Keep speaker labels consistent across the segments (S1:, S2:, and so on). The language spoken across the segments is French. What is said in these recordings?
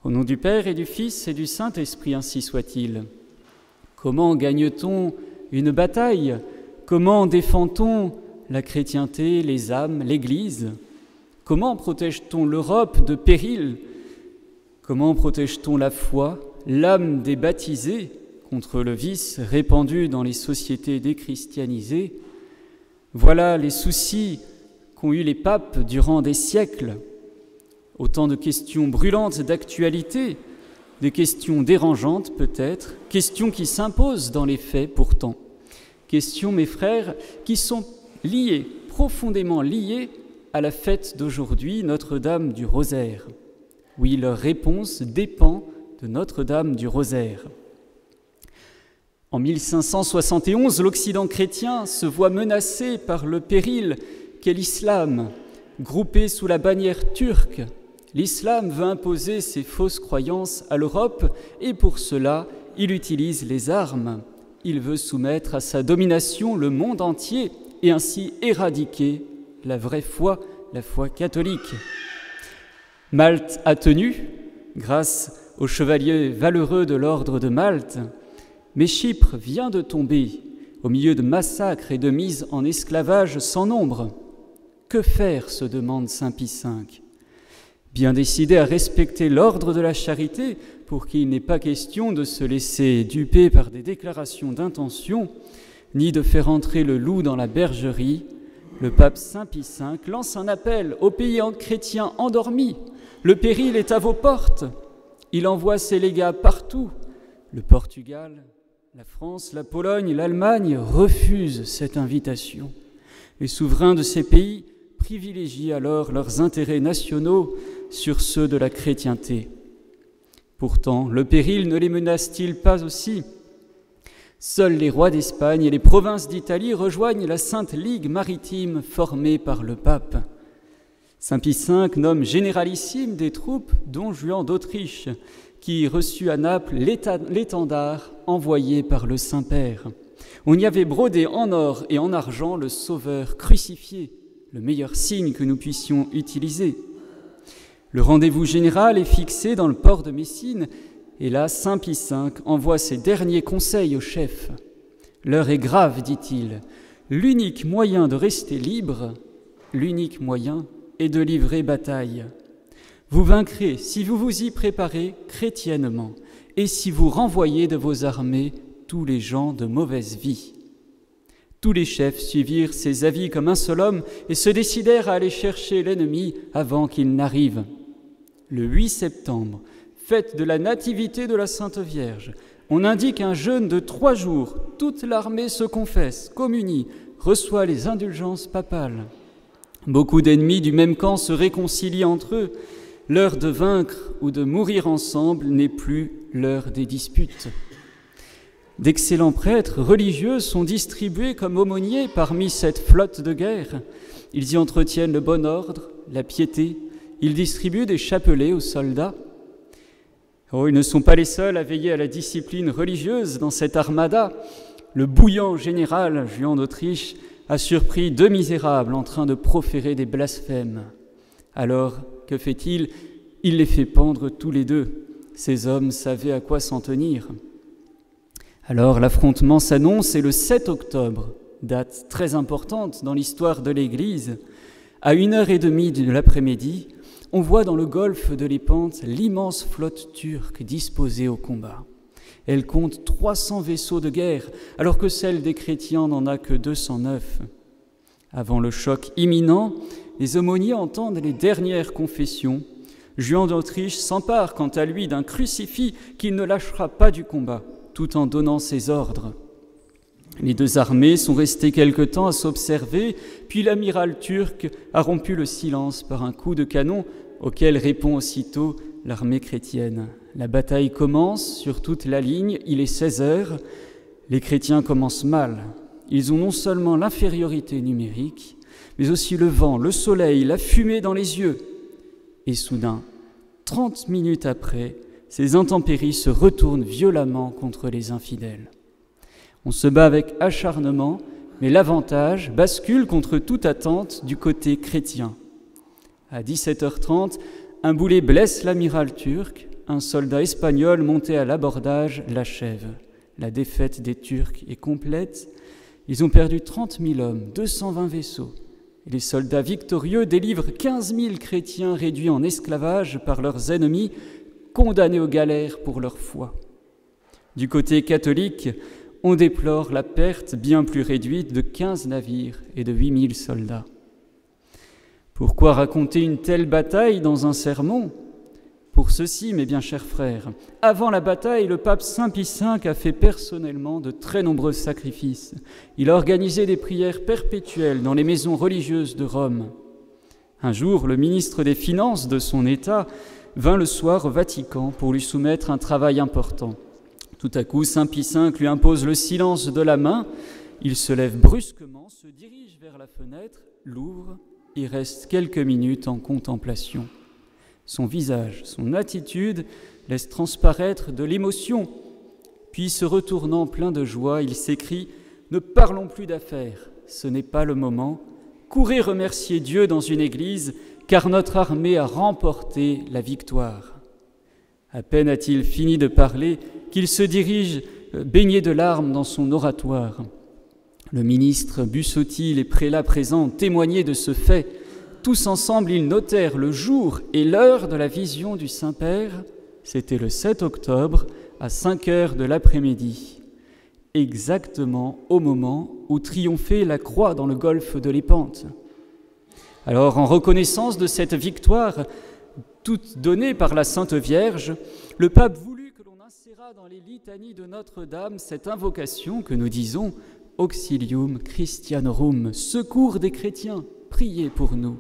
S1: Au nom du Père et du Fils et du Saint-Esprit, ainsi soit-il. Comment gagne-t-on une bataille? Comment défend-on la chrétienté, les âmes, l'Église? Comment protège-t-on l'Europe de périls? Comment protège-t-on la foi, l'âme des baptisés contre le vice répandu dans les sociétés déchristianisées? Voilà les soucis qu'ont eus les papes durant des siècles. Autant de questions brûlantes d'actualité, des questions dérangeantes peut-être, questions qui s'imposent dans les faits pourtant. Questions, mes frères, qui sont liées, profondément liées à la fête d'aujourd'hui, Notre-Dame du Rosaire. Oui, leur réponse dépend de Notre-Dame du Rosaire. En 1571, l'Occident chrétien se voit menacé par le péril qu'est l'islam. Groupé sous la bannière turque, l'islam veut imposer ses fausses croyances à l'Europe et pour cela, il utilise les armes. Il veut soumettre à sa domination le monde entier et ainsi éradiquer la vraie foi, la foi catholique. Malte a tenu, grâce aux chevaliers valeureux de l'ordre de Malte, mais Chypre vient de tomber au milieu de massacres et de mises en esclavage sans nombre. Que faire, se demande saint Pie V. Bien décidé à respecter l'ordre de la charité pour qu'il n'est pas question de se laisser duper par des déclarations d'intention, ni de faire entrer le loup dans la bergerie, le pape saint Pie V lance un appel aux pays chrétiens endormis. Le péril est à vos portes. Il envoie ses légats partout. Le Portugal, la France, la Pologne, l'Allemagne refusent cette invitation. Les souverains de ces pays privilégient alors leurs intérêts nationaux sur ceux de la chrétienté. Pourtant, le péril ne les menace-t-il pas aussi? Seuls les rois d'Espagne et les provinces d'Italie rejoignent la Sainte Ligue maritime formée par le pape. Saint Pie V nomme généralissime des troupes Don Juan d'Autriche, qui reçut à Naples l'étendard envoyé par le Saint-Père. On y avait brodé en or et en argent le Sauveur crucifié, le meilleur signe que nous puissions utiliser. Le rendez-vous général est fixé dans le port de Messine, et là, saint Pie V envoie ses derniers conseils au chef. L'heure est grave, dit-il. L'unique moyen de rester libre, l'unique moyen est de livrer bataille. Vous vaincrez si vous vous y préparez chrétiennement, et si vous renvoyez de vos armées tous les gens de mauvaise vie. Tous les chefs suivirent ces avis comme un seul homme et se décidèrent à aller chercher l'ennemi avant qu'il n'arrive. Le 8 septembre, fête de la Nativité de la Sainte Vierge, on indique un jeûne de 3 jours. Toute l'armée se confesse, communie, reçoit les indulgences papales. Beaucoup d'ennemis du même camp se réconcilient entre eux. L'heure de vaincre ou de mourir ensemble n'est plus l'heure des disputes. D'excellents prêtres religieux sont distribués comme aumôniers parmi cette flotte de guerre. Ils y entretiennent le bon ordre, la piété. Ils distribuent des chapelets aux soldats. Oh, ils ne sont pas les seuls à veiller à la discipline religieuse dans cette armada. Le bouillant général Juan d'Autriche a surpris 2 misérables en train de proférer des blasphèmes. Alors, que fait-il? Il les fait pendre tous les 2. Ces hommes savaient à quoi s'en tenir. Alors l'affrontement s'annonce et le 7 octobre, date très importante dans l'histoire de l'Église, à 1h30 de l'après-midi, on voit dans le golfe de Lépante l'immense flotte turque disposée au combat. Elle compte 300 vaisseaux de guerre, alors que celle des chrétiens n'en a que 209. Avant le choc imminent, les aumôniers entendent les dernières confessions. Juan d'Autriche s'empare quant à lui d'un crucifix qu'il ne lâchera pas du combat, tout en donnant ses ordres. Les 2 armées sont restées quelque temps à s'observer, puis l'amiral turc a rompu le silence par un coup de canon auquel répond aussitôt l'armée chrétienne. La bataille commence sur toute la ligne, il est 16 heures. Les chrétiens commencent mal. Ils ont non seulement l'infériorité numérique, mais aussi le vent, le soleil, la fumée dans les yeux. Et soudain, 30 minutes après, ces intempéries se retournent violemment contre les infidèles. On se bat avec acharnement, mais l'avantage bascule contre toute attente du côté chrétien. À 17h30, un boulet blesse l'amiral turc, un soldat espagnol monté à l'abordage l'achève. La défaite des Turcs est complète. Ils ont perdu 30 000 hommes, 220 vaisseaux. Et les soldats victorieux délivrent 15 000 chrétiens réduits en esclavage par leurs ennemis, condamnés aux galères pour leur foi. Du côté catholique, on déplore la perte bien plus réduite de 15 navires et de 8 000 soldats. Pourquoi raconter une telle bataille dans un sermon ? Pour ceci, mes bien chers frères, avant la bataille, le pape Saint Pie V a fait personnellement de très nombreux sacrifices. Il a organisé des prières perpétuelles dans les maisons religieuses de Rome. Un jour, le ministre des Finances de son État vint le soir au Vatican pour lui soumettre un travail important. Tout à coup, Saint Pie V lui impose le silence de la main. Il se lève brusquement, se dirige vers la fenêtre, l'ouvre et reste quelques minutes en contemplation. Son visage, son attitude laissent transparaître de l'émotion. Puis, se retournant plein de joie, il s'écrie « Ne parlons plus d'affaires, ce n'est pas le moment. Courez remercier Dieu dans une église, car notre armée a remporté la victoire. » À peine a-t-il fini de parler qu'il se dirige, baigné de larmes, dans son oratoire. Le ministre Bussotti, les prélats présents ont témoigné de ce fait. Tous ensemble, ils notèrent le jour et l'heure de la vision du Saint-Père. C'était le 7 octobre, à 5 heures de l'après-midi, exactement au moment où triomphait la croix dans le golfe de Lépante. Alors, en reconnaissance de cette victoire, toute donnée par la Sainte Vierge, le pape voulut que l'on insérât dans les litanies de Notre-Dame cette invocation que nous disons « Auxilium Christianorum », secours des chrétiens, priez pour nous.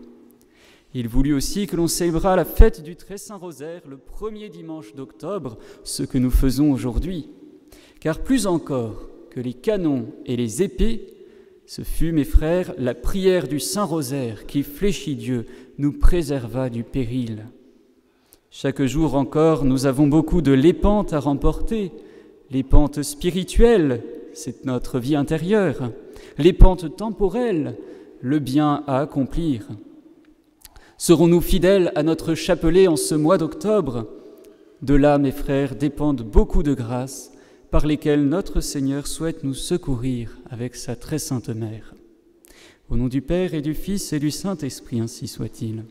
S1: Il voulut aussi que l'on célébrât la fête du Très Saint Rosaire le premier dimanche d'octobre, ce que nous faisons aujourd'hui. Car plus encore que les canons et les épées, ce fut, mes frères, la prière du Saint Rosaire qui, fléchit Dieu, nous préserva du péril. Chaque jour encore, nous avons beaucoup de lépentes à remporter. Lépentes spirituelles, c'est notre vie intérieure. Lépentes temporelles, le bien à accomplir. Serons-nous fidèles à notre chapelet en ce mois d'octobre ? De là, mes frères, dépendent beaucoup de grâces par lesquelles notre Seigneur souhaite nous secourir avec sa très sainte mère. Au nom du Père et du Fils et du Saint-Esprit, ainsi soit-il.